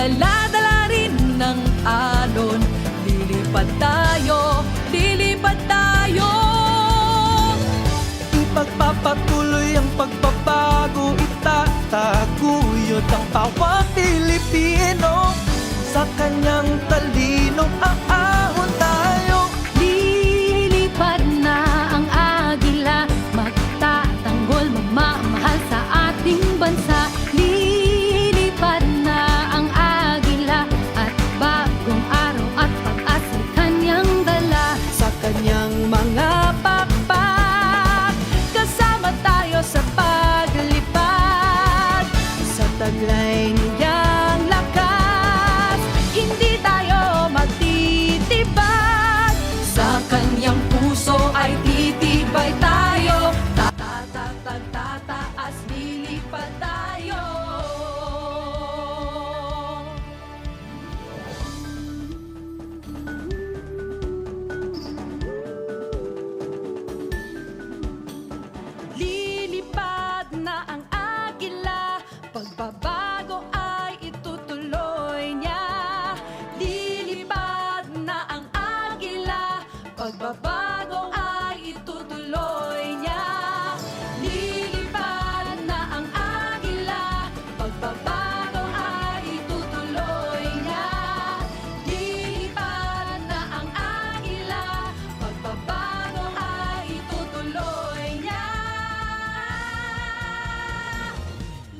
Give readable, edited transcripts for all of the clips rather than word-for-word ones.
dala-dala rin ng alon. Lilipad tayo, lilipad tayo. Ipagpapatuloy ang pagbabago, itataguyod ang bawat Pilipino. Sa kanyang talino, aahon tayo. Lilipad na ang agila, magtatanggol, magmamahal sa ating bansa. Lilipad na ang agila, at bagong araw at pag-asa'y kanyang dala. Sa kanyang mga pakpak, Kasama tayo sa paglipad, sa taglay niyang lakas, hindi tayo magtitibag. Sa kanyang puso ay titibay tayo. Tataas, lilipad tayo. Lilipad na ang agila, pagbabago ay itutuloy niya. Lilipad na ang agila, pagbabago ay itutuloy niya. Lilipad na ang agila, pagbabago ay itutuloy niya. Lilipad na ang agila, pagbabago ay itutuloy niya.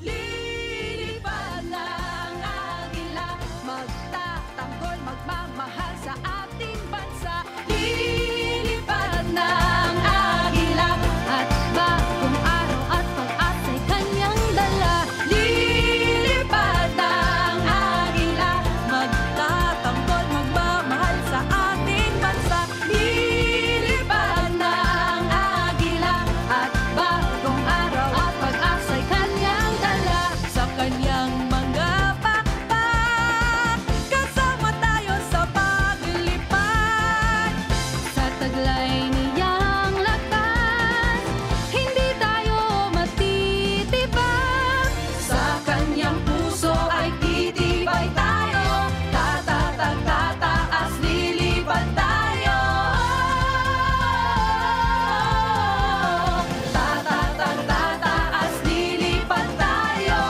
Lilipad na ang agila, magtatanggol, magmamahal sa ating bansa. Lilipad na ang agila, at bagong araw at pag-asa'y kanyang dala. Lilipad na ang agila, magtatanggol, magmamahal sa ating bansa. Lilipad na ang agila, at bagong araw at pag-asa'y kanyang dala. Sa kanyang mga pakpak, kasama tayo sa paglipad. Sa taglay niyang lakas, hindi tayo matitibag. Sa kanyang puso ay titibay tayo. Tataas, lilipad tayo. Tataas, lilipad tayo.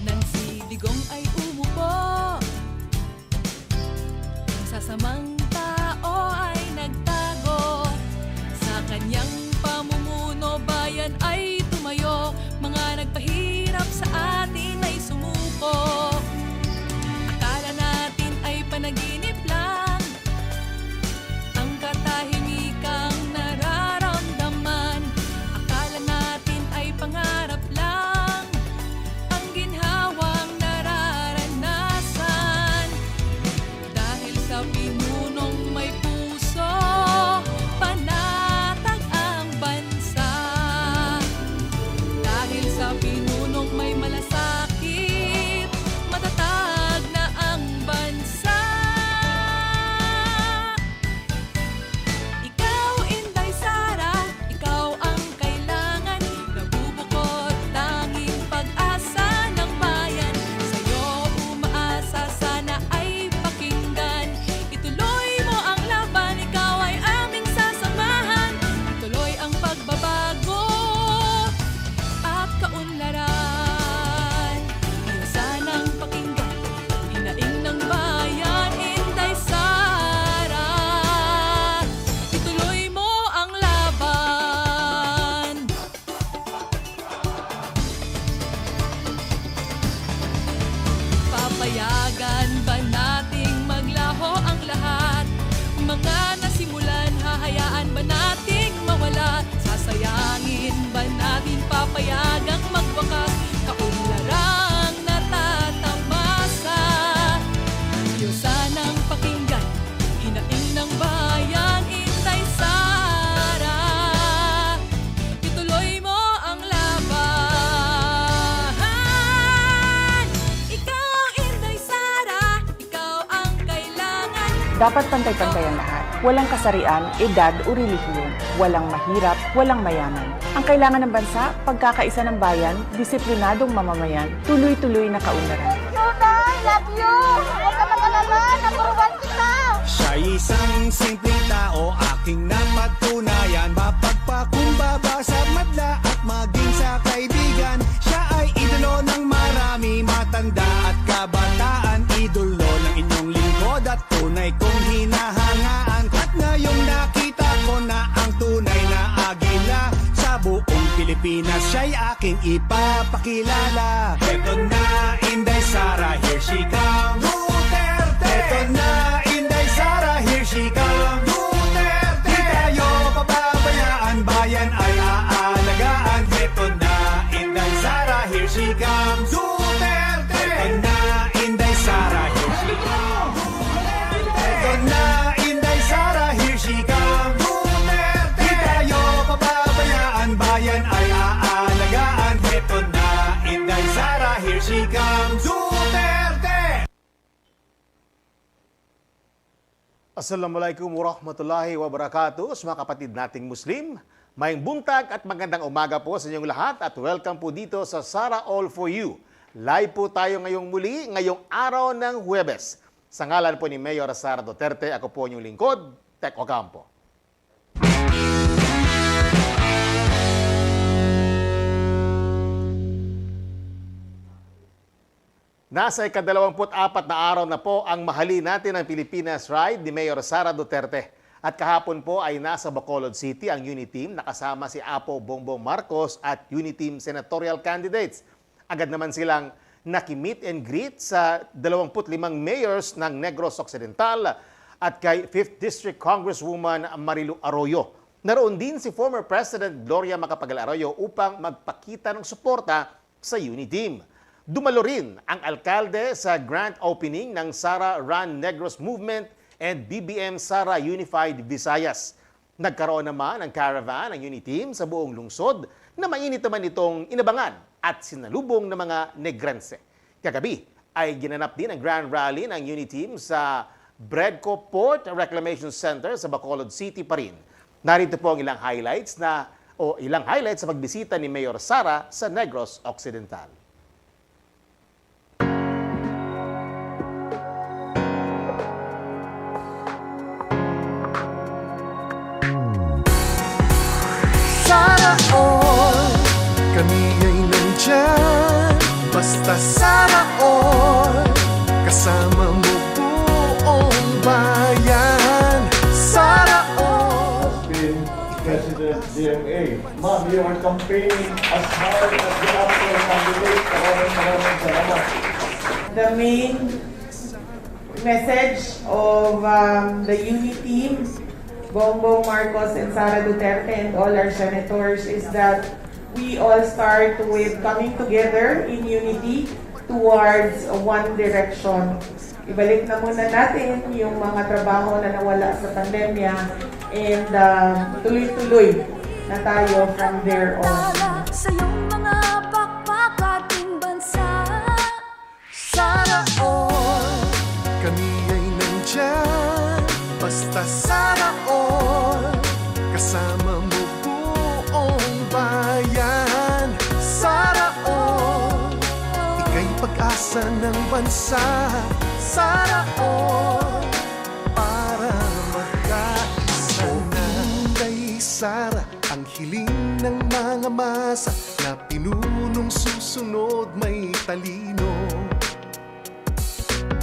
Nang si Digong ay umupo, sasamang tao ay nagtago. Sa kanyang pamumuno, bayan ay tumayo. Mga nagpahirap sa atin ay sumuko. Akala natin ay panaginip lang, ang katahimikang nararamdaman. Akala natin ay pangarap lang, ang ginhawang nararanasan. Dahil sa pinunong may puso, panatag ang bansa. Dahil sa pinunong may malasakit, matatag na ang bansa. Ikaw, Inday Sara, ikaw ang kailangan. Nabubukod tanging pag-asa ng bayan. Sa'yo umaasa, sana ay pakinggan. Ituloy payagang magwakas, kaunlarang natatamasa. Diyos sanang pakinggan, hinaing ng bayan, Inday Sara. Ituloy mo ang laban. Ikaw, Inday Sara, ikaw ang kailangan. Dapat pantay-pantay ang lahat. Walang kasarian, edad o relihiyon. Walang mahirap, walang mayaman. Ang kailangan ng bansa, pagkakaisa ng bayan, disiplinadong mamamayan, tuloy-tuloy na kaunlaran. Inday, love you! Huwag ka mag-alala, number one kita! Siya'y isang simpleng tao, aking napatunayan. Mapagpakumbaba sa madla at maging sa kaibigan. Siya ay idolo ng marami, matanda at kabataan. Idolo ng inyong lingkod at tunay kong hinahangaan. At ngayong nakita ko na ang tunay na agila sa buong Pilipinas, siya'y aking ipapakilala. Eto na, Inday Sara, here she comes. Duterte! Eto na, Inday Sara, here she comes. Duterte! Di tayo pababayaan, bayan ay aalagaan. Eto na, Inday Sara, here she comes. Duterte! Eto na, Inday Sara, here she comes. Eto na, Inday Sara, here she comes. Duterte! Di tayo pababayaan, bayan ay aalagaan. Eto na, Inday Sara, here she comes. Duterte! Assalamualaikum warahmatullahi wabarakatuh sa mga kapatid nating Muslim. Mayang buntag at magandang umaga po sa inyong lahat at welcome po dito sa Sara All For You. Live po tayo ngayong muli, ngayong araw ng Huwebes. Sa ngalan po ni Mayor Sara Duterte, ako po inyong lingkod, Tek Ocampo. Nasa ika-24 na araw na po ang Mahalin Natin ang Pilipinas Ride ni Mayor Sara Duterte. At kahapon po ay nasa Bacolod City ang unit team nakasama si Apo Bongbong Marcos at unit team senatorial candidates. Agad naman silang naki-meet and greet sa 25 mayors ng Negros Occidental at kay 5th District Congresswoman Marilu Arroyo. Naroon din si former President Gloria Macapagal Arroyo upang magpakita ng suporta sa unit team. Dumalo rin ang alkalde sa grand opening ng Sara Run Negros Movement and BBM Sara Unified Visayas. Nagkaroon naman ng caravan ng unit team sa buong lungsod na mainit naman itong inabangan at sinalubong ng mga Negrense. Kagabi ay ginanap din ang grand rally ng unit team sa Bredco Port Reclamation Center sa Bacolod City pa rin. Narito po ang ilang highlights sa pagbisita ni Mayor Sara sa Negros Occidental. Sana all, kami ay nandyan. Basta sana all, kasama mo buong bayan. Sana all. Been President DMA. Ma'am, you are campaigning as hard as the actual candidate. Maraming salamat. The main message of the unity team, Bongbong Marcos and Sara Duterte and all our senators, is that we all start with coming together in unity towards one direction. Ibalik na muna natin yung mga trabaho na nawala sa pandemya and tuloy-tuloy na tayo from there on. Sa iyong mga pakpak ating bansa. Sana all, kami ay nandyan. Basta sana all, kasama mo buong bayan. Sana all, ika'y pag-asa ng bansa. Sana all, para magkaisa na. Inday Sara, ang hiling ng mga masa na pinunong susunod may talino.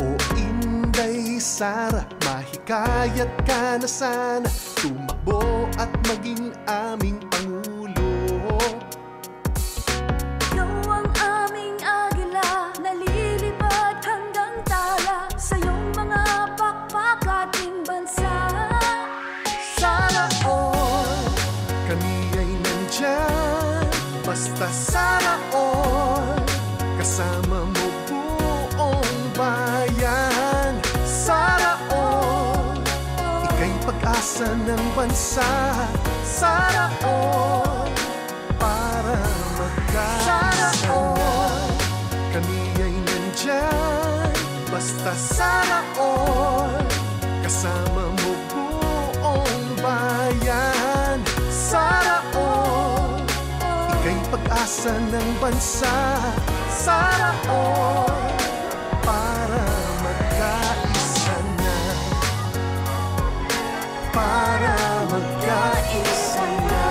O Inday Sara, mahikayat ka na sana tumakbo at maging aming Pangulo. Ikaw ang aming agila, nalilipad hanggang tala sa iyong mga pakpak ating bansa. Sana all, kami ay nandyan. Basta Basta sana all, kasama mo buong bayan. Sana all, ika'y pag-asa ng bansa. Sana all, para magkaisa na kami ay nandyan. Basta sana all, kasama mo buong bayan. Sana all, ika'y pag-asa ng bansa. Sana all, para magkaisa na. Para magkaisa na.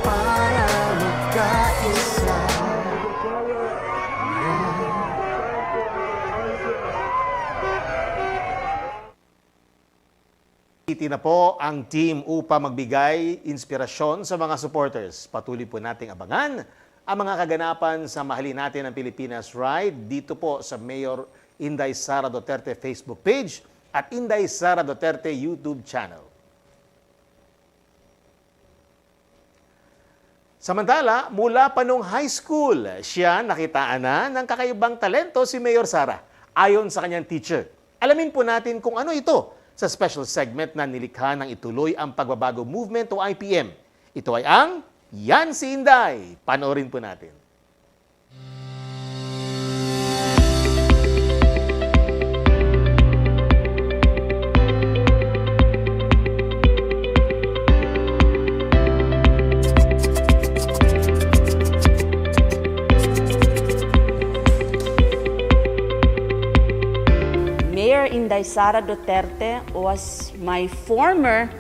Para magkaisa. Iti na po ang team upang magbigay inspirasyon sa mga supporters. Patuloy po nating abangan ang mga kaganapan sa Mahalin Natin ang Pilipinas Ride dito po sa Mayor Inday Sara Duterte Facebook page at Inday Sara Duterte YouTube channel. Samantala, mula pa nung high school, siya nakitaan na ng kakaibang talento si Mayor Sara ayon sa kanyang teacher. Alamin po natin kung ano ito sa special segment na nilikha ng Ituloy ang Pagbabago Movement o IPM. Ito ay ang Yan si Inday. Panoorin po natin. Mayor Inday Sara Duterte was my former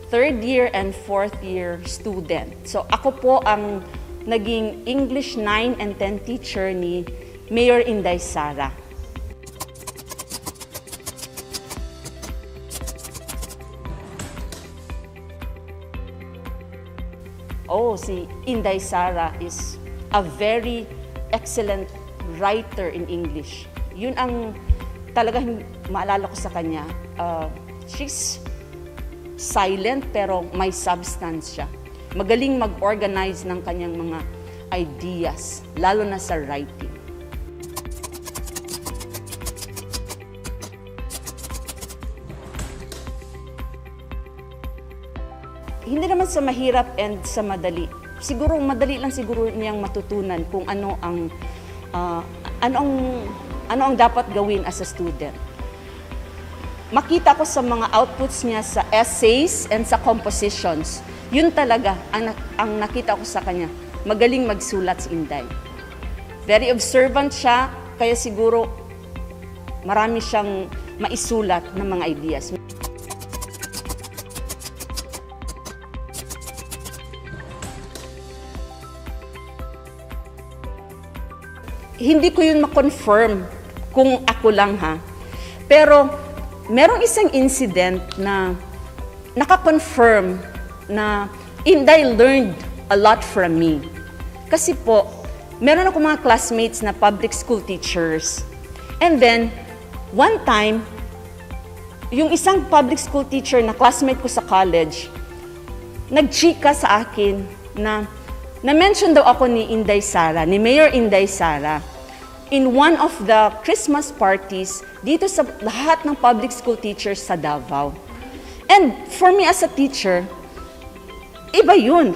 third year and fourth year student. So ako po ang naging English 9 and 10 teacher ni Mayor Inday Sara. Oh, si Inday Sara is a very excellent writer in English. Yun ang talagang maalala ko sa kanya. She's silent pero may substance siya. Magaling mag-organize ng kanyang mga ideas, lalo na sa writing. Hindi naman sa mahirap and sa madali. Siguro madali lang siguro niyang matutunan kung ano ang dapat gawin as a student. Makita ko sa mga outputs niya sa essays and sa compositions, yun talaga ang nakita ko sa kanya. Magaling magsulat si Inday. Very observant siya, kaya siguro marami siyang maisulat ng mga ideas. Hindi ko yun ma-confirm kung ako lang ha. Pero merong isang incident na naka-confirm na Inday learned a lot from me. Kasi po, meron ako mga classmates na public school teachers. And then, one time, yung isang public school teacher na classmate ko sa college, nagchika sa akin na na-mention daw ako ni Inday Sara, ni Mayor Inday Sara, in one of the Christmas parties dito sa lahat ng public school teachers sa Davao. And for me as a teacher, iba yun.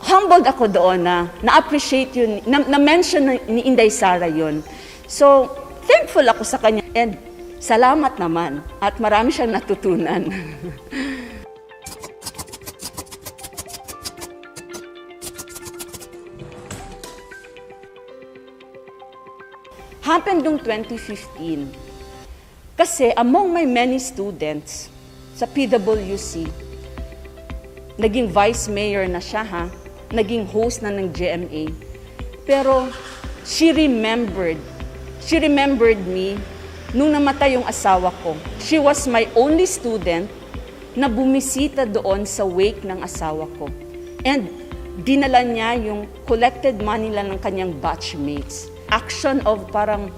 Humbled ako doon na na-appreciate yun, na-mention ni Inday Sara yun. So, thankful ako sa kanya. And salamat naman. At marami siyang natutunan. Happened noong 2015. Kasi among my many students sa PWC, naging vice mayor na siya ha, naging host na ng GMA. Pero she remembered me nung namatay yung asawa ko. She was my only student na bumisita doon sa wake ng asawa ko. And dinala niya yung collected money lang ng kanyang batchmates. Action of parang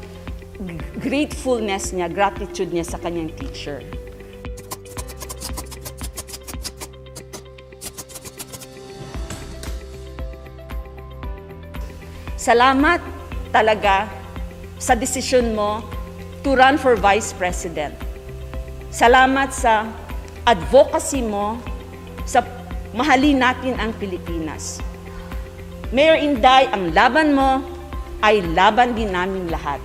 gratefulness niya, gratitude niya sa kanyang teacher. Salamat talaga sa desisyon mo to run for Vice President. Salamat sa advocacy mo sa mahalin natin ang Pilipinas. Mayor Inday, ang laban mo ay laban din namin lahat.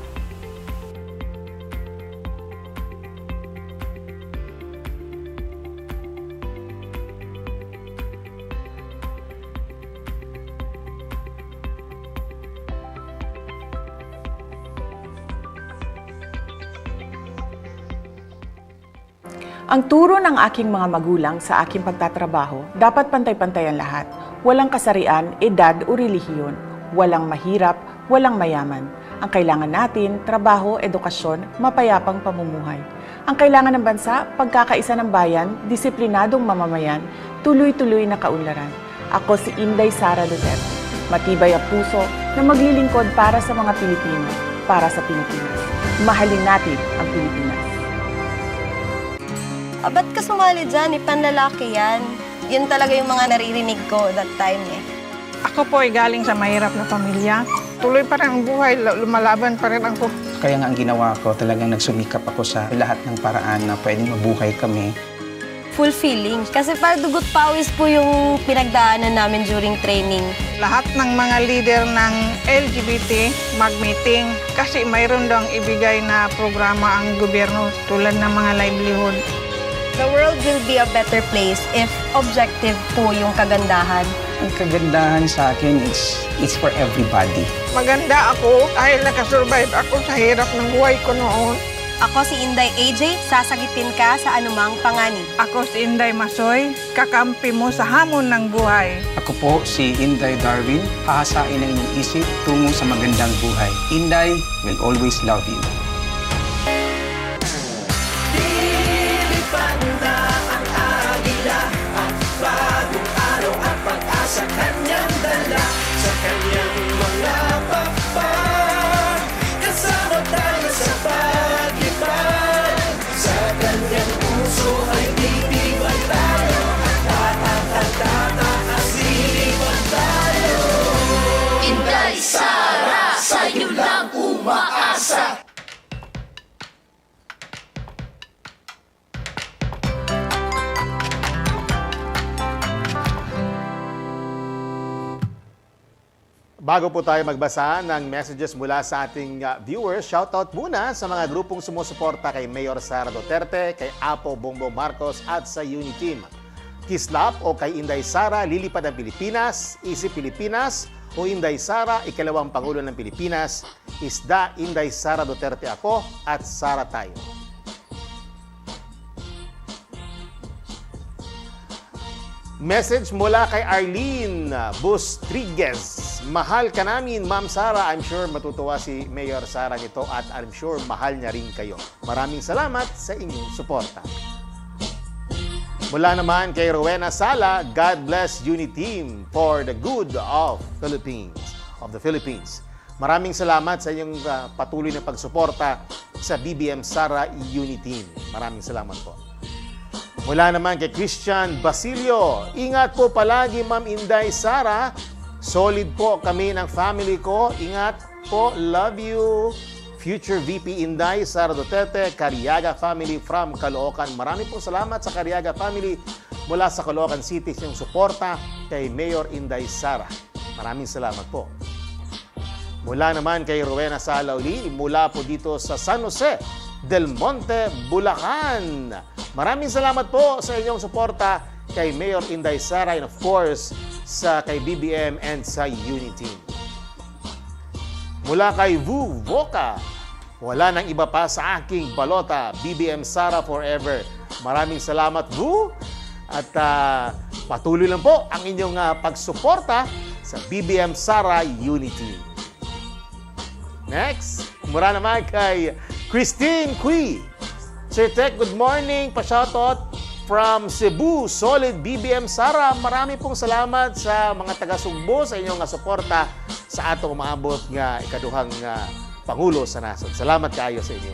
Ang turo ng aking mga magulang sa aking pagtatrabaho, dapat pantay-pantay ang lahat. Walang kasarian, edad o relihiyon. Walang mahirap, walang mayaman. Ang kailangan natin, trabaho, edukasyon, mapayapang pamumuhay. Ang kailangan ng bansa, pagkakaisa ng bayan, disiplinadong mamamayan, tuloy-tuloy na kaunlaran. Ako si Inday Sara Duterte. Matibay ang puso na maglilingkod para sa mga Pilipino, para sa Pilipinas. Mahalin natin ang Pilipinas. Ba't ka sumali dyan? Ipanlalaki yan. Yun talaga yung mga naririnig ko that time eh. Ako po ay galing sa mahirap na pamilya. Tuloy pa rin ang buhay, lumalaban pa rin ako. Kaya nga ang ginawa ko, talagang nagsumikap ako sa lahat ng paraan na pwedeng mabuhay kami. Fulfilling. Kasi parang dugot pawis po yung pinagdaanan namin during training. Lahat ng mga leader ng LGBT mag-meeting kasi mayroon daw ibigay na programa ang gobyerno tulad ng mga livelihood. The world will be a better place if objective po yung kagandahan. Ang kagandahan sa akin, it's for everybody. Maganda ako dahil nakasurvive ako sa hirap ng buhay ko noon. Ako si Inday AJ, sasagitin ka sa anumang panganib. Ako si Inday Masoy, kakampi mo sa hamon ng buhay. Ako po si Inday Darwin, hahasain ang inyong isip tungo sa magandang buhay. Inday will always love you. Sa kanyang dala, sa kanyang mga papag, kasama tayo sa paglipad. Sa kanyang puso ay titibay tayo, tataas lilipad tayo. Inday Sara, sa'yo lang umaasa. Bago po tayo magbasa ng messages mula sa ating viewers, shoutout muna sa mga grupong sumusuporta kay Mayor Sara Duterte, kay Apo Bongbong Marcos at sa Uniteam. Kislap o kay Inday Sara, lilipad ang Pilipinas, Isip Pilipinas, o Inday Sara, ikalawang Pangulo ng Pilipinas, Isda, Inday Sara Duterte ako, at Sara tayo. Message mula kay Arlene Bustriguez. Mahal ka namin, Ma'am Sara. I'm sure matutuwa si Mayor Sara nito at I'm sure mahal niya rin kayo. Maraming salamat sa inyong suporta. Mula naman kay Rowena Sala, God bless Uniteam for the good of the Philippines. Maraming salamat sa inyong patuloy na pagsuporta sa BBM Sara Uniteam. Maraming salamat po. Mula naman kay Christian Basilio, ingat po palagi Ma'am Inday Sara. Solid po kami ng family ko. Ingat po. Love you. Future VP Inday Sara Duterte, Cariaga family from Caloocan. Maraming po salamat sa Cariaga family mula sa Caloocan City yung suporta kay Mayor Inday Sara. Maraming salamat po. Mula naman kay Rowena Salauli, mula po dito sa San Jose del Monte, Bulacan. Maraming salamat po sa inyong suporta kay Mayor Inday Sara and of course sa kay BBM and sa Unity. Mula kay Vu Voca, wala nang iba pa sa aking balota, BBM Sara forever. Maraming salamat Vu at patuloy lang po ang inyong pagsuporta sa BBM Sara Unity. Next, mura naman kay Christine Cui. Sir Tech, good morning. Pa-shoutout from Cebu, solid BBM Sara. Marami pong salamat sa mga taga-Sugbo sa inyong suporta sa atong umaabot nga ikaduhang Pangulo sa nasod. Salamat kayo sa inyo.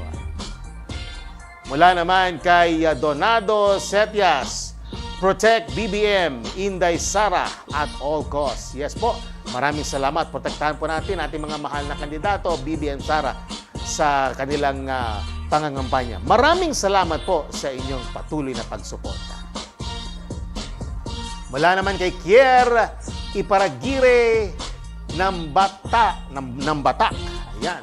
Mula naman kay Donado Setias, protect BBM Inday Sara at all costs. Yes po, Maraming salamat. Protektahan po natin ating mga mahal na kandidato, BBM Sara, sa kanilang pangangampanya. Maraming salamat po sa inyong patuloy na pagsuporta. Mula naman kay Kier Iparagire ng Batak. Ayan.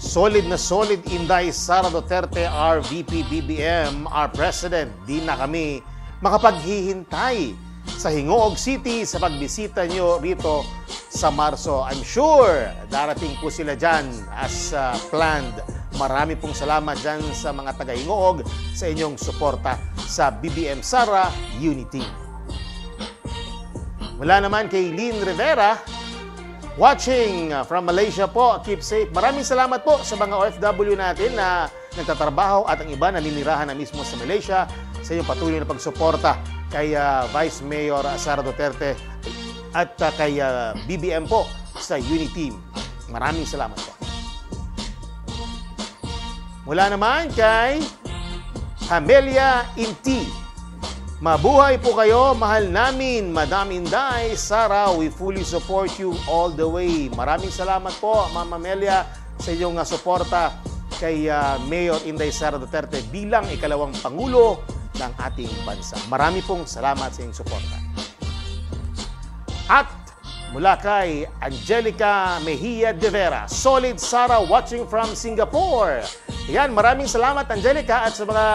Solid na solid, Inday, Sara Duterte, our VP BBM, our President. Di na kami makapaghihintay sa Hingoog City sa pagbisita nyo rito sa Marso. I'm sure darating po sila dyan as planned. Marami pong salamat dyan sa mga taga-Hingoog sa inyong suporta sa BBM Sara Unity. Mula naman kay Lynn Rivera, watching from Malaysia po. Keep safe. Maraming salamat po sa mga OFW natin na nagtatrabaho at ang iba naninirahan na mismo sa Malaysia sa inyong patuloy na pagsuporta kay Vice Mayor Sara Duterte at kay BBM po sa Unity. Maraming salamat po. Mula naman kay Hamelia Inti. Mabuhay po kayo, mahal namin, Madam Inday, Sara, we fully support you all the way. Maraming salamat po, Ma'am Amelia, sa inyong suporta kay Mayor Inday Sara Duterte bilang ikalawang Pangulo ng ating bansa. Marami pong salamat sa inyong suporta. At mula kay Angelica Mejia de Vera, Solid Sara watching from Singapore. Yan, maraming salamat Angelica at sa mga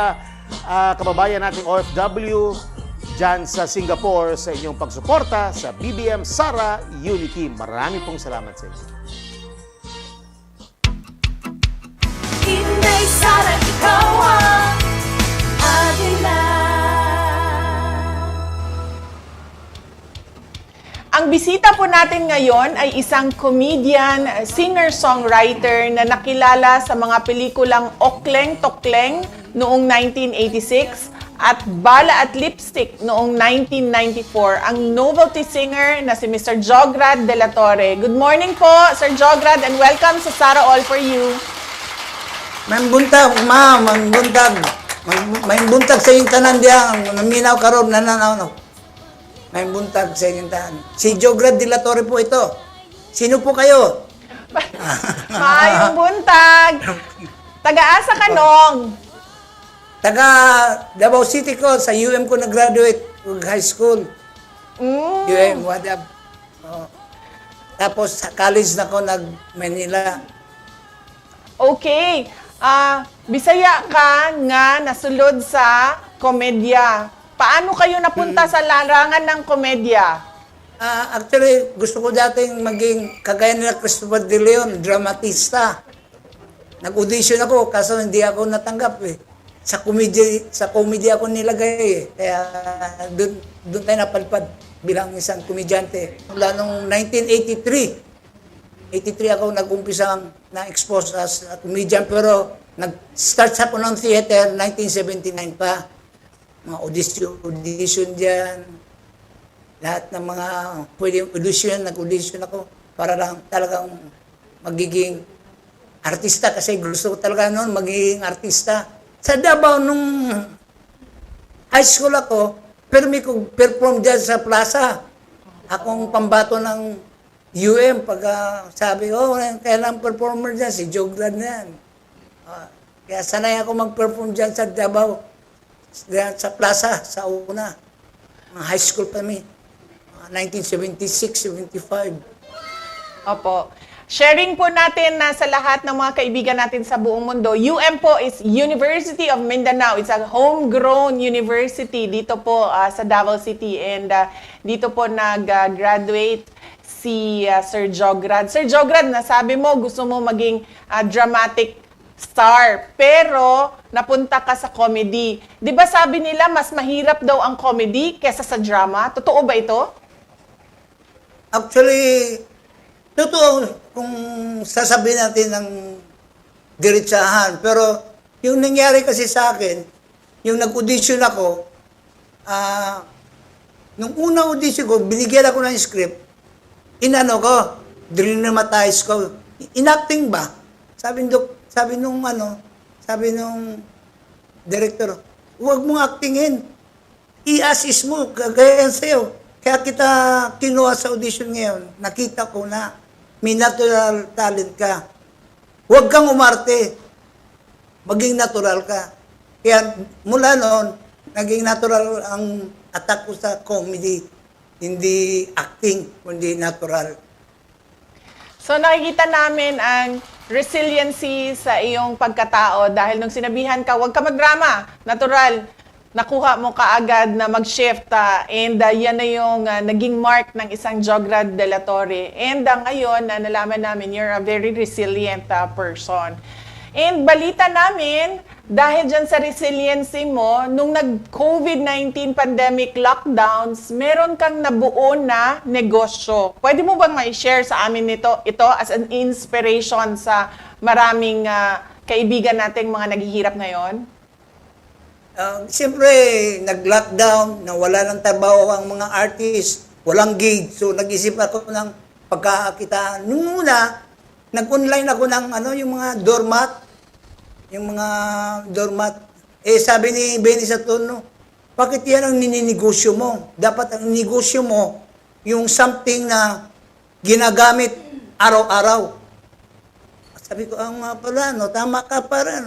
kababayan nating OFW dyan sa Singapore sa inyong pagsuporta sa BBM Sara Unity. Marami pong salamat sa inyo. Inday, Sara, ikaw ang agila. Ang bisita po natin ngayon ay isang comedian, singer-songwriter na nakilala sa mga pelikulang Okleng Tokleng noong 1986 at Bala at Lipstick noong 1994, ang novelty singer na si Mr. Jograd de la Torre. Good morning po, Sir Jograd, and welcome sa Sara All For You. May buntag, ma'am, may buntag. May buntag sa inyong tanan diyan, maminaw karon nananaw. May buntag sa inyong tanan. Si Jograd de la Torre po ito. Sino po kayo? Maayong buntag. Taga-asa ka nong? Taga Davao City ko, sa UM ko nag-graduate high school. UM, Wadab. Tapos sa college na ko nag-Manila. Okay. Bisaya ka nga nasulod sa komedya. Paano kayo napunta sa larangan ng komedya? Actually, gusto ko dating maging kagaya nila Christopher De Leon, dramatista. Nag-audition ako, kaso hindi ako natanggap eh. Sa komedya ako nilagay eh. Kaya doon tayo napalpad bilang isang komedyante. Mula noong 1983 ako nag-umpisang na-expose as a comedian, pero nag-start sa ako ng theater 1979 pa. Mga audition dyan. Lahat ng mga pwedeng audition, nag-audition ako para lang talagang magiging artista, kasi gusto ko talaga noon magiging artista. Sa Davao, nung high school ako, pero may perform dyan sa plaza. Akong pambato ng UM, pag sabi ko, kailang performer dyan, si Jograd na yan. Kaya sanay ako mag-perform dyan sa Davao, sa plaza, sa una. High school pa mi, 1976, 75. Opo. Sharing po natin na sa lahat ng mga kaibigan natin sa buong mundo. UM po is University of Mindanao. It's a homegrown university dito po sa Davao City. And dito po nag-graduate si Sir Jograd. Sir Jograd, nasabi mo gusto mo maging dramatic star. Pero napunta ka sa comedy. Di ba sabi nila mas mahirap daw ang comedy kesa sa drama? Totoo ba ito? Actually, totoo kung sasabihin natin ng diretsahan. Pero yung nangyari kasi sa akin, yung nag-audition ako, nung unang audition ko, binigyan ako ng script, inano ko, drinamatize ko. Inacting ba? Sabi nung director, huwag mong actingin. I-assist mo, kagaya sa'yo. Kaya kita kinuha sa audition ngayon, nakita ko na may natural talent ka. Huwag kang umarte. Maging natural ka. Kaya mula noon, naging natural ang attack ko sa comedy. Hindi acting, kundi natural. So nakikita namin ang resiliency sa iyong pagkatao dahil nung sinabihan ka, huwag ka magdrama, natural, nakuha mo kaagad na mag-shift and yan na yung naging mark ng isang Jograd de la Torre. And ngayon, nalaman namin you're a very resilient person. And balita namin, dahil dyan sa resiliency mo, nung nag-COVID-19 pandemic lockdowns, meron kang nabuo na negosyo. Pwede mo bang ma-share sa amin ito as an inspiration sa maraming kaibigan nating mga naghihirap ngayon? Siyempre, nag-lockdown, nawala ng trabaho ang mga artist, walang gig. So, nag-isip ako ng pagkakakitaan. Nung una, nag-online ako ng yung mga doormat. Sabi ni Benny Saturno, bakit yan ang nininegosyo mo? Dapat ang negosyo mo, yung something na ginagamit araw-araw. Sabi ko, nga pala, tama ka para,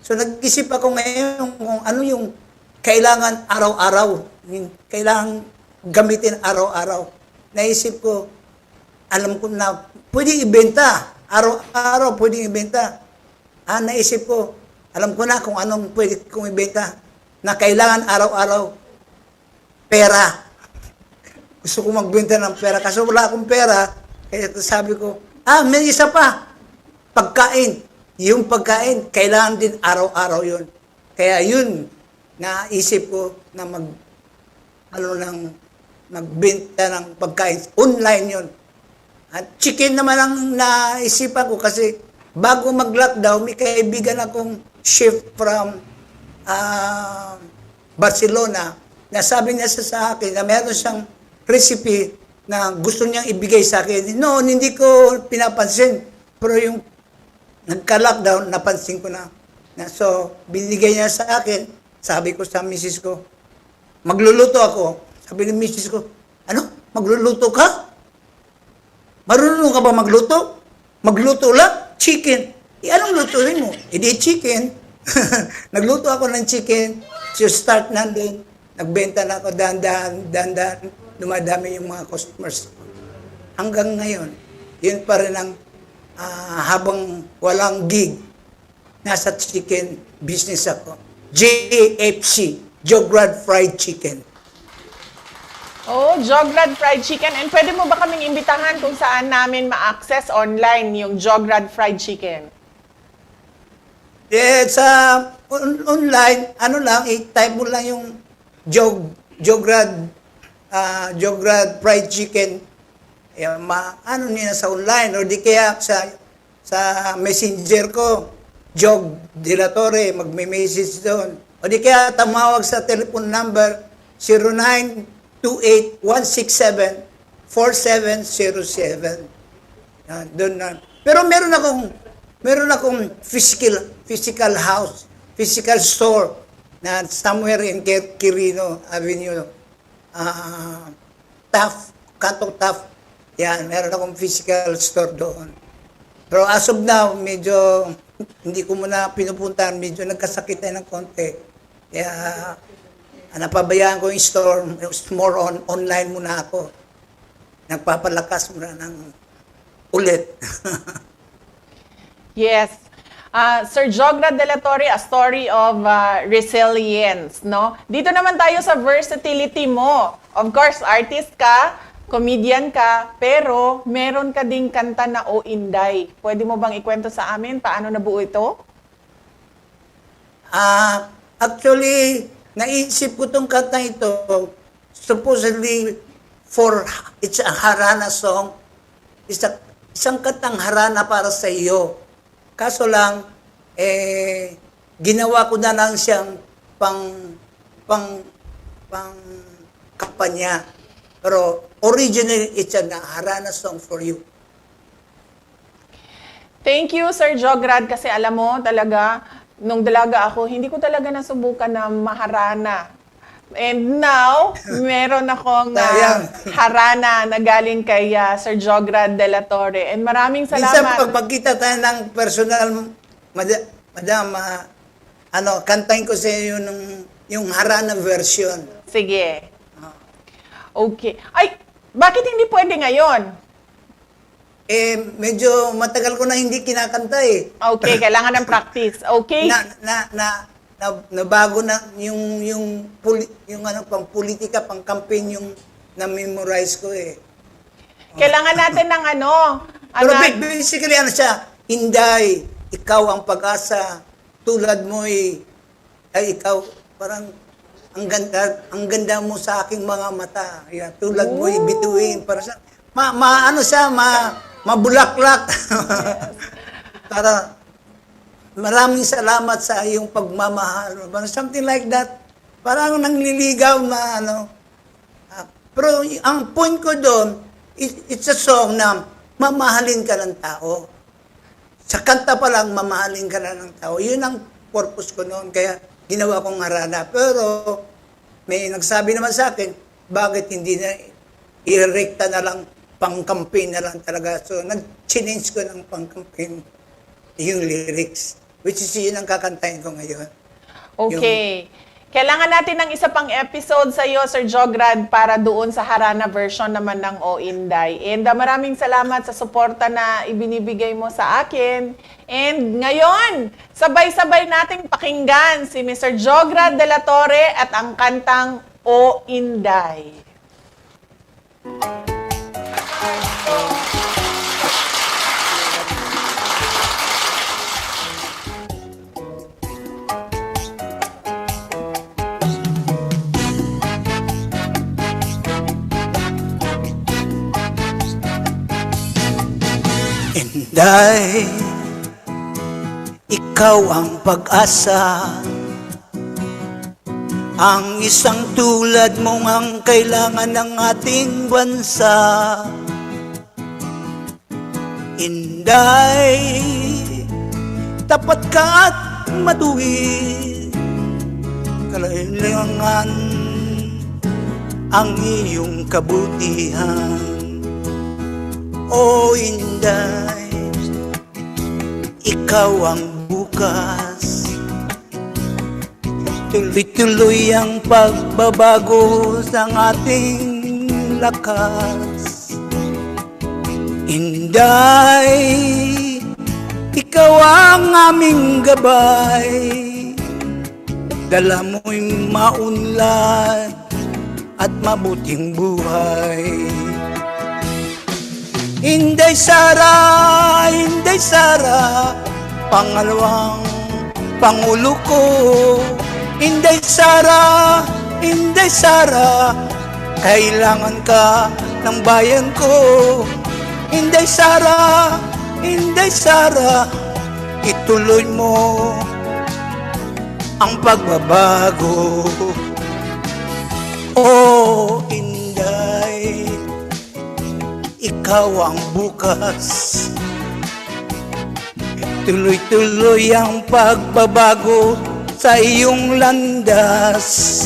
So, nag-isip ako ngayon kung ano yung kailangan araw-araw. Yung kailangan gamitin araw-araw. Naisip ko, alam ko na, pwedeng ibenta. Araw-araw, pwedeng ibenta. Naisip ko, alam ko na kung anong pwede kong ibenta na kailangan araw-araw. Pera. Gusto ko magbenta ng pera. Kasi wala akong pera. Kaya sabi ko, may isa pa. Pagkain. Yung pagkain, kailangan din araw-araw yun. Kaya yun, naisip ko na magbenta ng pagkain. Online yun. At chicken naman ang naisipan ko kasi bago mag-lockdown, may kaibigan akong chef from Barcelona na sabi niya sa akin na meron siyang recipe na gusto niyang ibigay sa akin. Noon, hindi ko pinapansin. Pero yung nagka-lockdown, napansin ko na. So, binigay niya sa akin. Sabi ko sa misis ko, magluluto ako. Sabi ni misis ko, ano? Magluluto ka? Marunong ka ba magluto? Magluto lang? Chicken. Anong lutuin mo? Hindi chicken. Nagluto ako ng chicken. So, start nandun. Nagbenta na ako dahan-dahan. Dumadami yung mga customers. Hanggang ngayon, yun pa rin ang habang walang gig, nasa chicken business ako. JFC, Jograd Fried Chicken. Oh, Jograd Fried Chicken. And pwede mo ba kaming imbitahan kung saan namin ma-access online yung Jograd Fried Chicken? Sa online, i-type mo lang yung Jograd Fried Chicken. Nila sa online o di kaya sa messenger ko, Jog de la Torre, magme-message doon. O di kaya tumawag sa telephone number 0928-167-4707. Doon na. Pero meron akong physical house, physical store na somewhere in Quirino Avenue, Kantang Taft. Yan, meron akong physical store doon. Pero as of now, medyo hindi ko muna pinupuntahan, medyo nagkasakit tayo ng konti. Kaya napabayaan ko yung store, more online muna ako. Nagpapalakas muna ng ulit. Yes. Sir Jograd de la Torre, a story of resilience, no? Dito naman tayo sa versatility mo. Of course, artist ka, comedian ka, pero meron ka ding kanta na O Inday. Pwede mo bang ikwento sa amin paano nabuo ito? Actually, naisip ko tong kanta ito, supposedly it's a harana song. Isang kantang harana para sa iyo. Kaso lang, ginawa ko na lang siyang pang kampanya. Pero originally, it's a harana song for you. Thank you, Sir Jograd, kasi alam mo talaga, nung dalaga ako, hindi ko talaga nasubukan na maharana. And now, meron akong harana na galing kay Sir Jograd de la Torre. And maraming Minsan salamat. pag magkita tayo ng personal, madam, kantahin ko sa iyo yung harana version. Sige. Okay. Ay, bakit hindi pwede ngayon? Medyo matagal ko na hindi kinakanta eh. Okay, kailangan ng practice. Okay? Nabago na yung pang politika, pang campaign yung na-memorize ko eh. Kailangan natin ng Pero basically siya, Inday, ikaw ang pag-asa, tulad mo ay ikaw parang ang ganda mo sa aking mga mata. Tulad mo ay bituin para sa mabulaklak. Para maraming salamat sa iyong pagmamahal. Something like that. Parang nangliligaw na pero ang point ko doon, it's a song na mamahalin ka ng tao. Sa kanta pa lang, mamahalin ka na ng tao. Yun ang purpose ko noon. Kaya ginawa kong harana. Pero may nagsabi naman sa akin, bakit hindi na i-rekta na lang, pang-campaign na lang talaga. So, nag-change ko ng pang-campaign yung lyrics. Which is yun ang kakantahin ko ngayon. Okay. Kailangan natin ng isa pang episode sa iyo, Sir Jograd, para doon sa harana version naman ng O Inday. And maraming salamat sa suporta na ibinibigay mo sa akin. And ngayon, sabay-sabay nating pakinggan si Mr. Jograd de la Torre at ang kantang O Inday. Inday, ikaw ang pag-asa, ang isang tulad mong ang kailangan ng ating bansa. Inday, tapat ka at matuwid, kailangan ang iyong kabutihan. O Inday, ikaw ang bukas, tuloy-tuloy ang pagbabago sa ating lakas. Inday, ikaw ang aming gabay, dala mo'y maunlad at mabuting buhay. Inday Sara, pangalawang pangulo ko. Inday Sara, kailangan ka ng bayan ko. Inday Sara, ituloy mo ang pagbabago. Oh, Inday, ikaw ang bukas, tuloy-tuloy ang pagbabago sa iyong landas.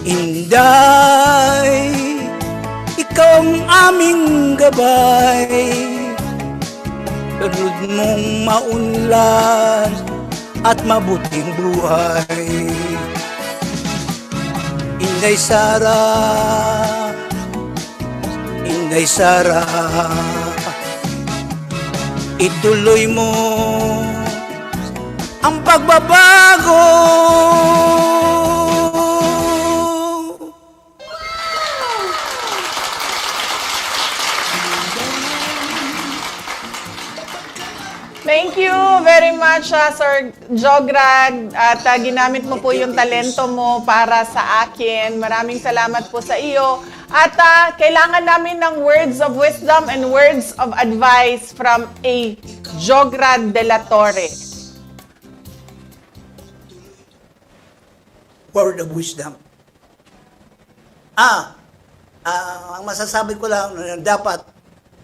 Inday, ikaw ang aming gabay, tulad mong maunlad at mabuting buhay. Inday Sara, ituloy mo ang pagbabago. Thank you very much, Sir Jograd. At ginamit mo po yung talento mo para sa akin. Maraming salamat po sa iyo. At kailangan namin ng words of wisdom and words of advice from a Jograd de la Torre. Word of wisdom. Ang masasabi ko lang, dapat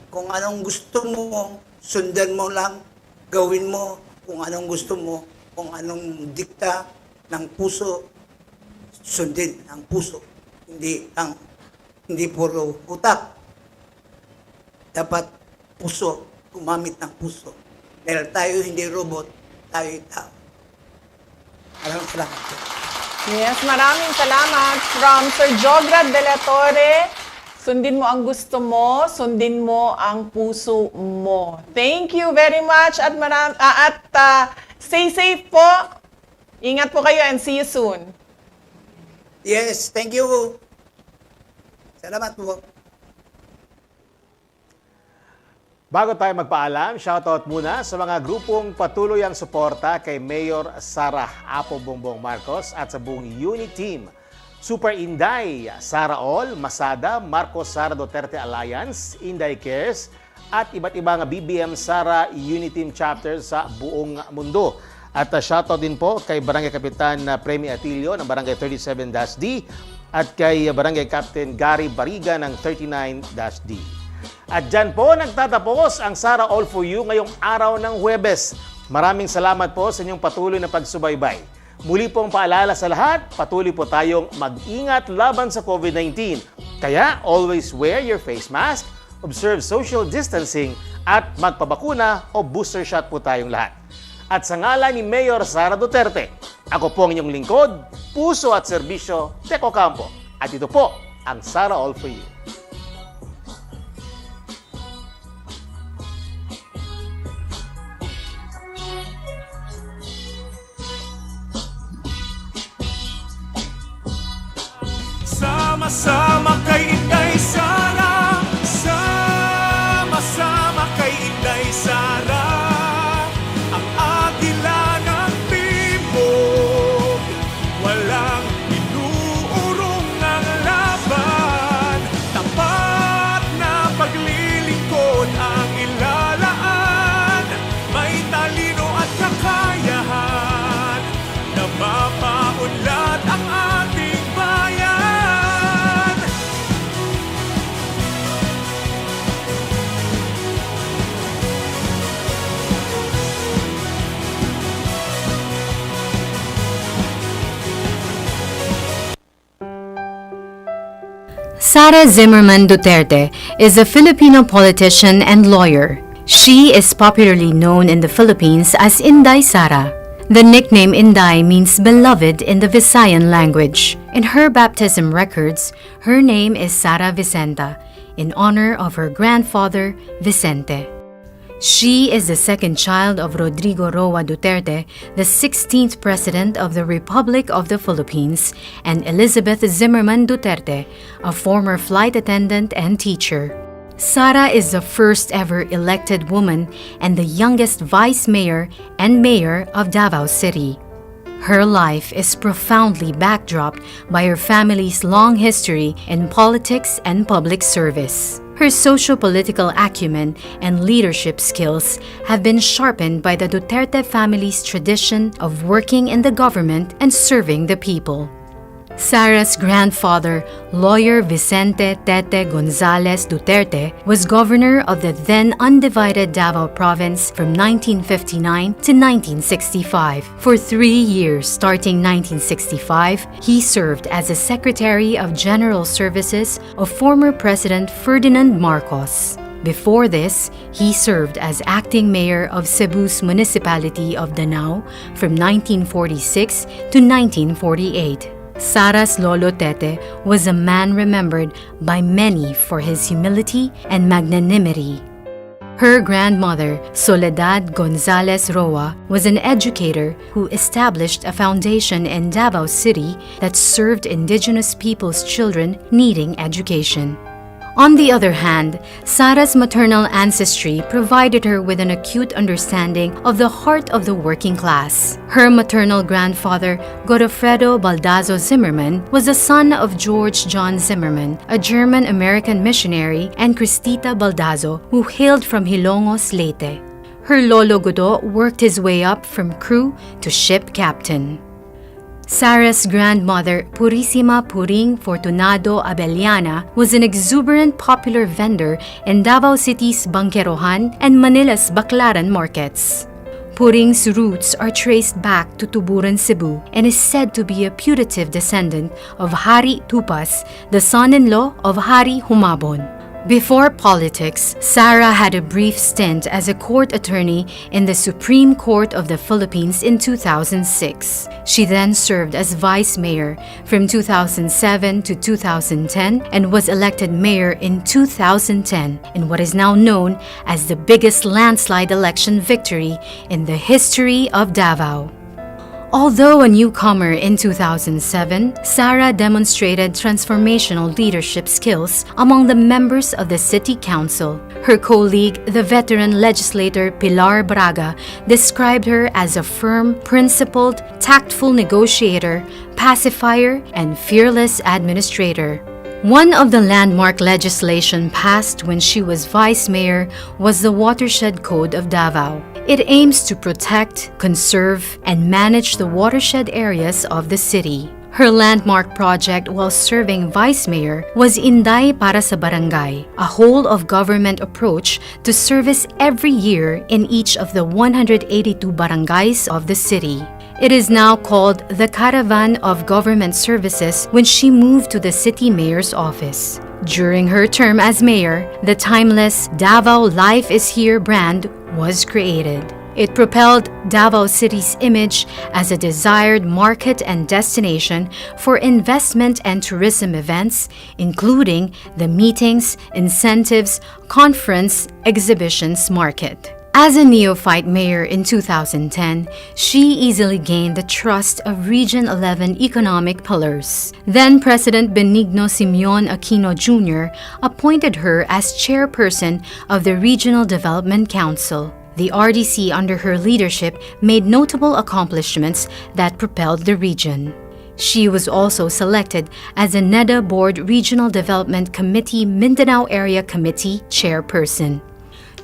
kung anong gusto mo, sundan mo lang, gawin mo kung anong gusto mo, kung anong dikta ng puso, sundin ang puso, hindi puro utak. Dapat puso, gumamit ng puso. Dahil tayo hindi robot, tayo tao. Maraming salamat po. Yes, maraming salamat from Sir Jograd de la Torre. Sundin mo ang gusto mo, sundin mo ang puso mo. Thank you very much at stay safe po. Ingat po kayo and see you soon. Yes, thank you. Salamat po. Bago tayo magpaalam, shoutout muna sa mga grupong patuloy ang suporta kay Mayor Sara Apo Bongbong Marcos at sa buong unit team. Super Inday, Sara All, Masada, Marcos Sara Duterte Alliance, Inday Cares, at iba't ibang BBM Sara Unit Team chapters sa buong mundo. At shoutout din po kay Barangay Kapitan Premi Atilio ng Barangay 37-D at kay Barangay Captain Gary Bariga ng 39-D. At dyan po nagtatapos ang Sara All for You ngayong araw ng Huwebes. Maraming salamat po sa inyong patuloy na pagsubaybay. Muli pong paalala sa lahat, patuloy po tayong mag-ingat laban sa COVID-19. Kaya always wear your face mask, observe social distancing, at magpabakuna o booster shot po tayong lahat. At sa ngalan ni Mayor Sara Duterte, ako po ang inyong lingkod, puso at serbisyo, Teco Campo. At ito po ang Sara All for You. Sama-sama kay Inday Sara, sama-sama kay Inday Sara, ang agila ng timog, walang inuurong ng laban, tapat na paglilingkod ang ilalaan, may talino at kakayahan, na mapaunlad ang ating bayan. Sara Zimmerman Duterte is a Filipino politician and lawyer. She is popularly known in the Philippines as Inday Sara. The nickname Inday means beloved in the Visayan language. In her baptism records, her name is Sara Vicenta, in honor of her grandfather, Vicente. She is the second child of Rodrigo Roa Duterte, the 16th President of the Republic of the Philippines, and Elizabeth Zimmerman Duterte, a former flight attendant and teacher. Sara is the first ever elected woman and the youngest vice mayor and mayor of Davao City. Her life is profoundly backdropped by her family's long history in politics and public service. Her socio-political acumen and leadership skills have been sharpened by the Duterte family's tradition of working in the government and serving the people. Sara's grandfather, lawyer Vicente Tete Gonzales Duterte, was governor of the then undivided Davao Province from 1959 to 1965. For 3 years, starting 1965, he served as the Secretary of General Services of former President Ferdinand Marcos. Before this, he served as acting mayor of Cebu's municipality of Danao from 1946 to 1948. Sara's Lolo Tete was a man remembered by many for his humility and magnanimity. Her grandmother, Soledad Gonzales Roa, was an educator who established a foundation in Davao City that served indigenous people's children needing education. On the other hand, Sara's maternal ancestry provided her with an acute understanding of the heart of the working class. Her maternal grandfather, Godofredo Baldazo Zimmerman, was the son of George John Zimmerman, a German-American missionary, and Cristita Baldazo, who hailed from Hilongos, Leyte. Her Lolo Godo worked his way up from crew to ship captain. Sara's grandmother, Purissima Puring Fortunado Abellana, was an exuberant popular vendor in Davao City's Bangkerohan and Manila's Baclaran markets. Puring's roots are traced back to Tuburan, Cebu, and is said to be a putative descendant of Hari Tupas, the son-in-law of Hari Humabon. Before politics, Sara had a brief stint as a court attorney in the Supreme Court of the Philippines in 2006. She then served as vice mayor from 2007 to 2010 and was elected mayor in 2010 in what is now known as the biggest landslide election victory in the history of Davao. Although a newcomer in 2007, Sara demonstrated transformational leadership skills among the members of the City Council. Her colleague, the veteran legislator Pilar Braga, described her as a firm, principled, tactful negotiator, pacifier, and fearless administrator. One of the landmark legislation passed when she was vice mayor was the Watershed Code of Davao. It aims to protect, conserve, and manage the watershed areas of the city. Her landmark project while serving vice mayor was Inday para sa Barangay, a whole-of-government approach to service every year in each of the 182 barangays of the city. It is now called the Caravan of Government Services when she moved to the city mayor's office. During her term as mayor, the timeless Davao Life is Here brand was created. It propelled Davao City's image as a desired market and destination for investment and tourism events, including the meetings, incentives, conference, exhibitions market. As a neophyte mayor in 2010, she easily gained the trust of Region 11 economic pillars. Then President Benigno Simeon Aquino Jr. appointed her as chairperson of the Regional Development Council. The RDC under her leadership made notable accomplishments that propelled the region. She was also selected as a NEDA Board Regional Development Committee Mindanao Area Committee chairperson.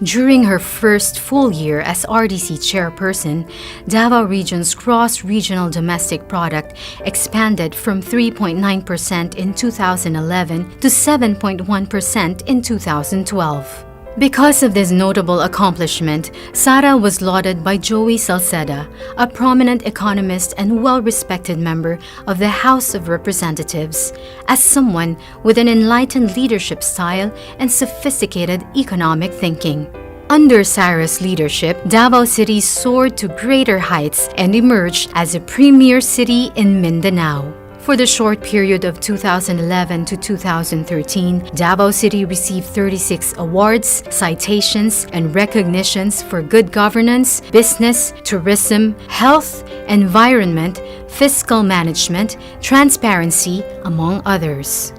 During her first full year as RDC chairperson, Davao Region's gross regional domestic product expanded from 3.9% in 2011 to 7.1% in 2012. Because of this notable accomplishment, Sara was lauded by Joey Salceda, a prominent economist and well-respected member of the House of Representatives, as someone with an enlightened leadership style and sophisticated economic thinking. Under Sara's leadership, Davao City soared to greater heights and emerged as a premier city in Mindanao. For the short period of 2011 to 2013, Davao City received 36 awards, citations, and recognitions for good governance, business, tourism, health, environment, fiscal management, transparency, among others.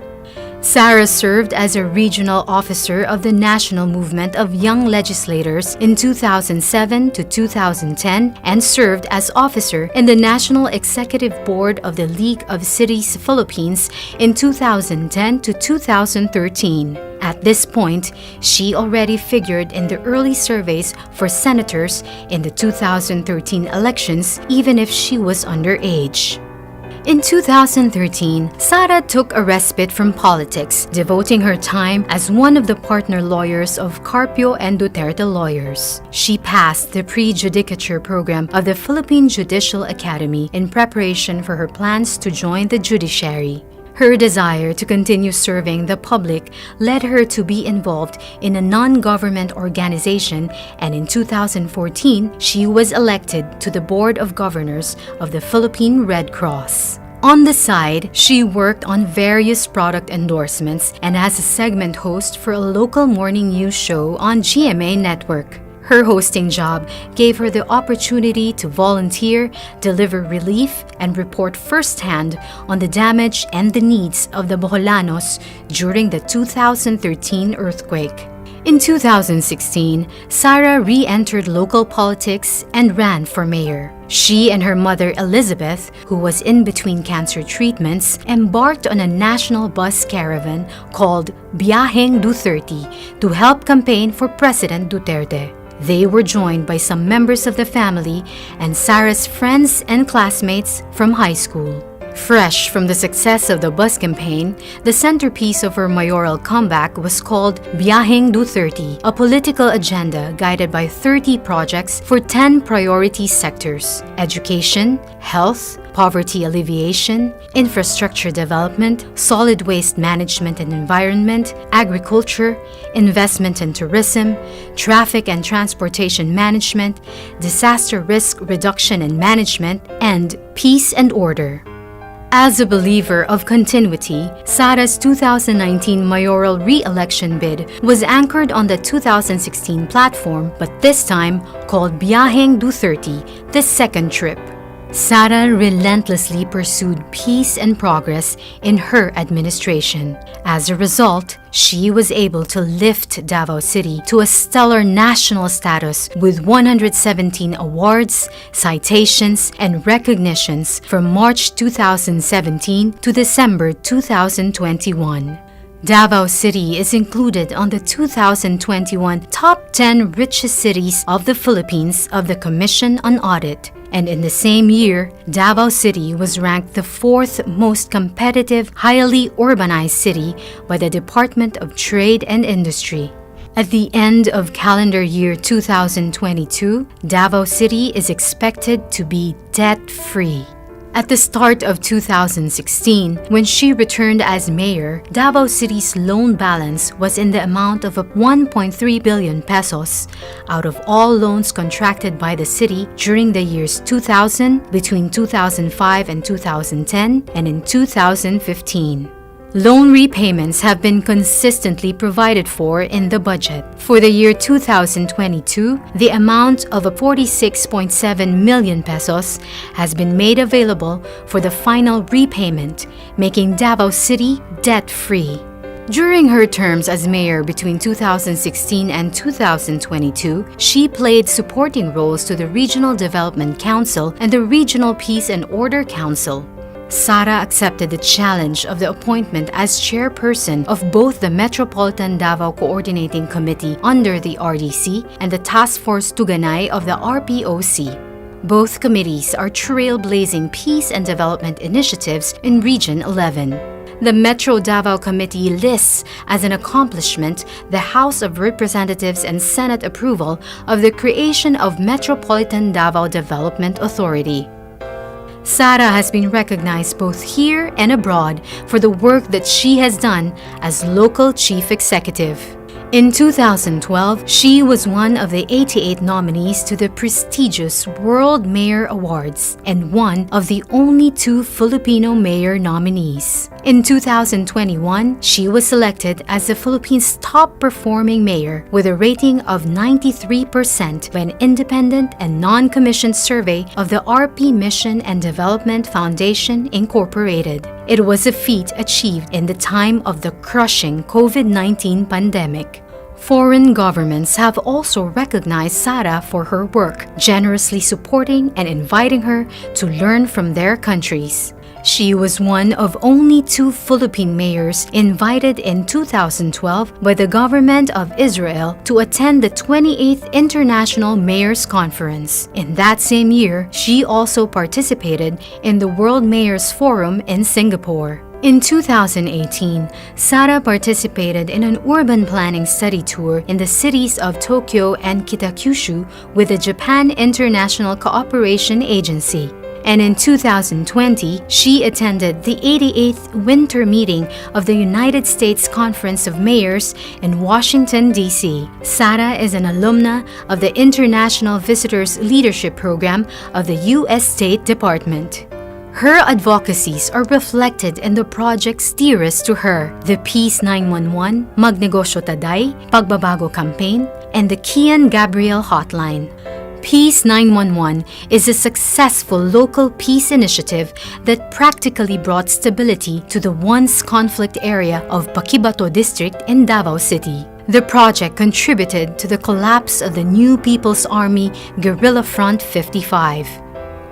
Sara served as a regional officer of the National Movement of Young Legislators in 2007 to 2010 and served as officer in the National Executive Board of the League of Cities Philippines in 2010 to 2013. At this point, she already figured in the early surveys for senators in the 2013 elections, even if she was underage. In 2013, Sara took a respite from politics, devoting her time as one of the partner lawyers of Carpio and Duterte lawyers. She passed the pre-judicature program of the Philippine Judicial Academy in preparation for her plans to join the judiciary. Her desire to continue serving the public led her to be involved in a non-government organization, and in 2014, she was elected to the Board of Governors of the Philippine Red Cross. On the side, she worked on various product endorsements and as a segment host for a local morning news show on GMA Network. Her hosting job gave her the opportunity to volunteer, deliver relief, and report firsthand on the damage and the needs of the Boholanos during the 2013 earthquake. In 2016, Sara re-entered local politics and ran for mayor. She and her mother Elizabeth, who was in between cancer treatments, embarked on a national bus caravan called Biyaheng Duterte to help campaign for President Duterte. They were joined by some members of the family and Sara's friends and classmates from high school. Fresh from the success of the bus campaign, the centerpiece of her mayoral comeback was called Biyaheng Duterte, a political agenda guided by 30 projects for 10 priority sectors: education, health, poverty alleviation, infrastructure development, solid waste management and environment, agriculture, investment and tourism, traffic and transportation management, disaster risk reduction and management, and peace and order. As a believer of continuity, Sara's 2019 mayoral re-election bid was anchored on the 2016 platform, but this time called Biyaheng Duterte, the second trip. Sara relentlessly pursued peace and progress in her administration. As a result, she was able to lift Davao City to a stellar national status with 117 awards, citations, and recognitions from March 2017 to December 2021. Davao City is included on the 2021 Top 10 Richest Cities of the Philippines of the Commission on Audit. And in the same year, Davao City was ranked the 4th most competitive, highly urbanized city by the Department of Trade and Industry. At the end of calendar year 2022, Davao City is expected to be debt-free. At the start of 2016, when she returned as mayor, Davao City's loan balance was in the amount of 1.3 billion pesos out of all loans contracted by the city during the years 2000, between 2005 and 2010, and in 2015. Loan repayments have been consistently provided for in the budget. For the year 2022, the amount of 46.7 million pesos has been made available for the final repayment, making Davao City debt-free. During her terms as mayor between 2016 and 2022, she played supporting roles to the Regional Development Council and the Regional Peace and Order Council. Sara accepted the challenge of the appointment as chairperson of both the Metropolitan Davao Coordinating Committee under the RDC and the Task Force Tuganay of the RPOC. Both committees are trailblazing peace and development initiatives in Region 11. The Metro Davao Committee lists as an accomplishment the House of Representatives and Senate approval of the creation of Metropolitan Davao Development Authority. Sara has been recognized both here and abroad for the work that she has done as local chief executive. In 2012, she was one of the 88 nominees to the prestigious World Mayor Awards and one of the only 2 Filipino mayor nominees. In 2021, she was selected as the Philippines' top-performing mayor with a rating of 93% by an independent and non-commissioned survey of the RP Mission and Development Foundation, Incorporated. It was a feat achieved in the time of the crushing COVID-19 pandemic. Foreign governments have also recognized Sara for her work, generously supporting and inviting her to learn from their countries. She was one of only 2 Philippine mayors invited in 2012 by the government of Israel to attend the 28th International Mayors Conference. In that same year, she also participated in the World Mayors Forum in Singapore. In 2018, Sara participated in an urban planning study tour in the cities of Tokyo and Kitakyushu with the Japan International Cooperation Agency. And in 2020, she attended the 88th Winter Meeting of the United States Conference of Mayors in Washington, D.C. Sara is an alumna of the International Visitors Leadership Program of the U.S. State Department. Her advocacies are reflected in the projects dearest to her, the Peace 911, Magnegosyo Taday, Pagbabago Campaign, and the Kian Gabriel Hotline. Peace 911 is a successful local peace initiative that practically brought stability to the once conflict area of Paquibato District in Davao City. The project contributed to the collapse of the New People's Army Guerrilla Front 55.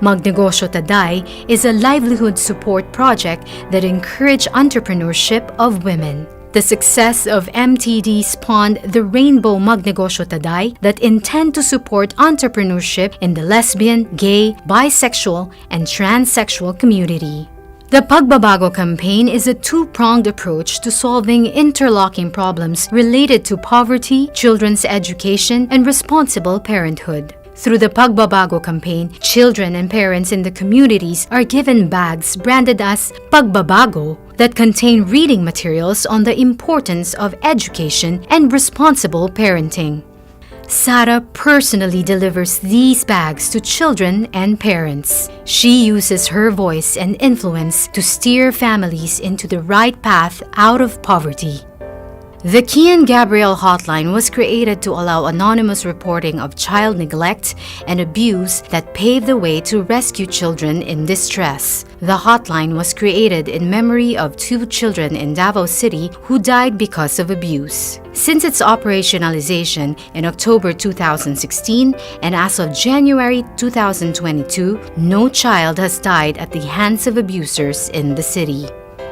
Magnegosyo Taday is a livelihood support project that encourages entrepreneurship of women. The success of MTD spawned the Rainbow Magnegosyo Taday that intend to support entrepreneurship in the lesbian, gay, bisexual, and transsexual community. The Pagbabago campaign is a two-pronged approach to solving interlocking problems related to poverty, children's education, and responsible parenthood. Through the Pagbabago campaign, children and parents in the communities are given bags branded as Pagbabago that contain reading materials on the importance of education and responsible parenting. Sara personally delivers these bags to children and parents. She uses her voice and influence to steer families into the right path out of poverty. The Kian Gabriel hotline was created to allow anonymous reporting of child neglect and abuse that paved the way to rescue children in distress. The hotline was created in memory of 2 children in Davao City who died because of abuse. Since its operationalization in October 2016 and as of January 2022, no child has died at the hands of abusers in the city.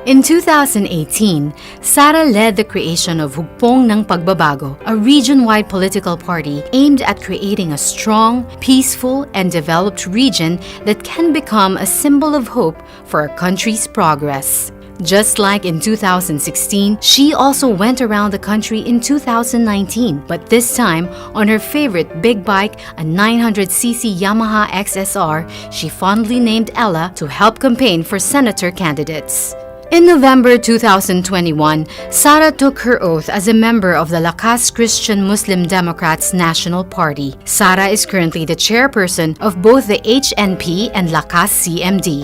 In 2018, Sara led the creation of Hugpong ng Pagbabago, a region-wide political party aimed at creating a strong, peaceful, and developed region that can become a symbol of hope for our country's progress. Just like in 2016, she also went around the country in 2019, but this time on her favorite big bike, a 900cc Yamaha XSR, she fondly named Ella to help campaign for senator candidates. In November 2021, Sara took her oath as a member of the Lakas Christian Muslim Democrats National Party. Sara is currently the chairperson of both the HNP and Lakas CMD.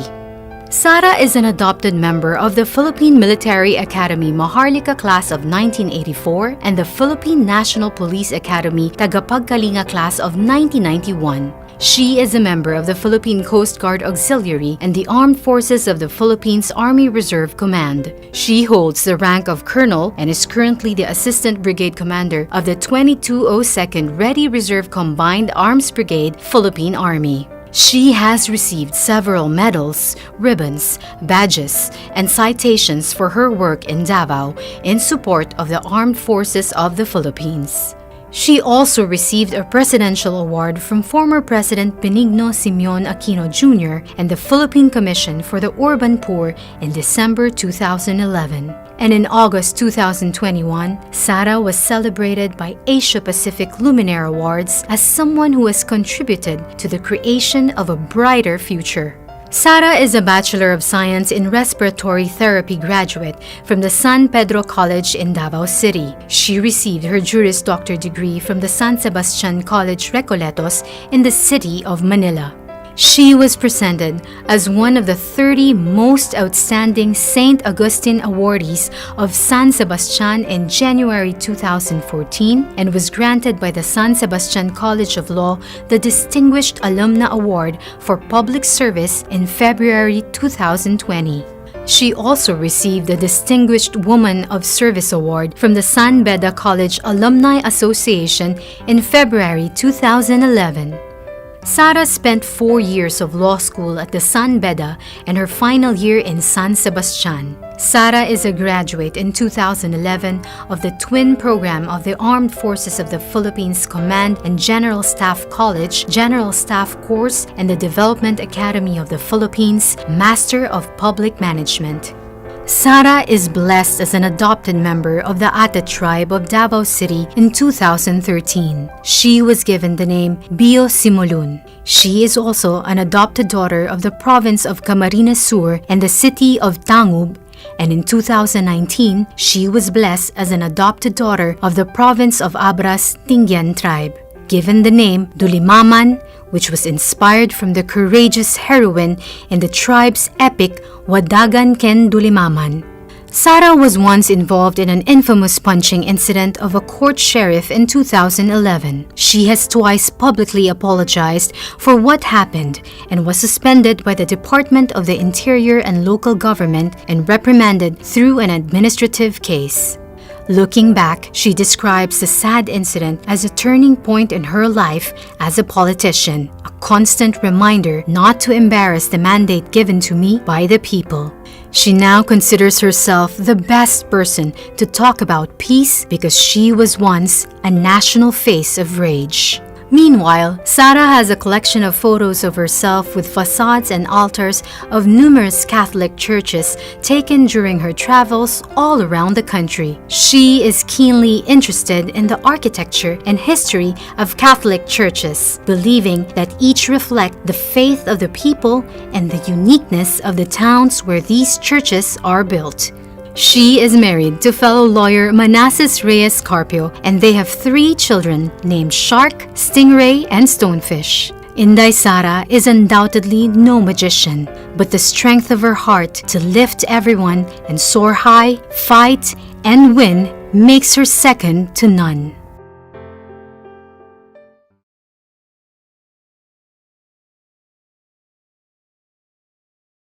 Sara is an adopted member of the Philippine Military Academy Maharlika class of 1984 and the Philippine National Police Academy Tagapagkalinga class of 1991. She is a member of the Philippine Coast Guard Auxiliary and the Armed Forces of the Philippines Army Reserve Command. She holds the rank of Colonel and is currently the Assistant Brigade Commander of the 2202nd Ready Reserve Combined Arms Brigade, Philippine Army. She has received several medals, ribbons, badges, and citations for her work in Davao in support of the Armed Forces of the Philippines. She also received a presidential award from former President Benigno Simeon Aquino Jr. and the Philippine Commission for the Urban Poor in December 2011. And in August 2021, Sara was celebrated by Asia Pacific Luminaire Awards as someone who has contributed to the creation of a brighter future. Sara is a Bachelor of Science in Respiratory Therapy graduate from the San Pedro College in Davao City. She received her Juris Doctor degree from the San Sebastian College Recoletos in the city of Manila. She was presented as one of the 30 most outstanding St. Augustine awardees of San Sebastian in January 2014 and was granted by the San Sebastian College of Law the Distinguished Alumna Award for Public Service in February 2020. She also received the Distinguished Woman of Service Award from the San Beda College Alumni Association in February 2011. Sara spent 4 years of law school at the San Beda and her final year in San Sebastian. Sara is a graduate in 2011 of the twin program of the Armed Forces of the Philippines Command and General Staff College, General Staff Course, and the Development Academy of the Philippines, Master of Public Management. Sara is blessed as an adopted member of the Ate tribe of Davao City in 2013. She was given the name Bio Simulun. She is also an adopted daughter of the province of Camarines Sur and the city of Tangub, and in 2019, she was blessed as an adopted daughter of the province of Abras Tingyan tribe, given the name Dulimaman, which was inspired from the courageous heroine in the tribe's epic Wadagan Ken Dulimaman. Sara was once involved in an infamous punching incident of a court sheriff in 2011. She has twice publicly apologized for what happened and was suspended by the Department of the Interior and Local Government and reprimanded through an administrative case. Looking back, she describes the sad incident as a turning point in her life as a politician, a constant reminder not to embarrass the mandate given to me by the people. She now considers herself the best person to talk about peace because she was once a national face of rage. Meanwhile, Sara has a collection of photos of herself with facades and altars of numerous Catholic churches taken during her travels all around the country. She is keenly interested in the architecture and history of Catholic churches, believing that each reflect the faith of the people and the uniqueness of the towns where these churches are built. She is married to fellow lawyer Manassas Reyes Carpio, and they have 3 children named Shark, Stingray, and Stonefish. Inday Sara is undoubtedly no magician, but the strength of her heart to lift everyone and soar high, fight, and win makes her second to none.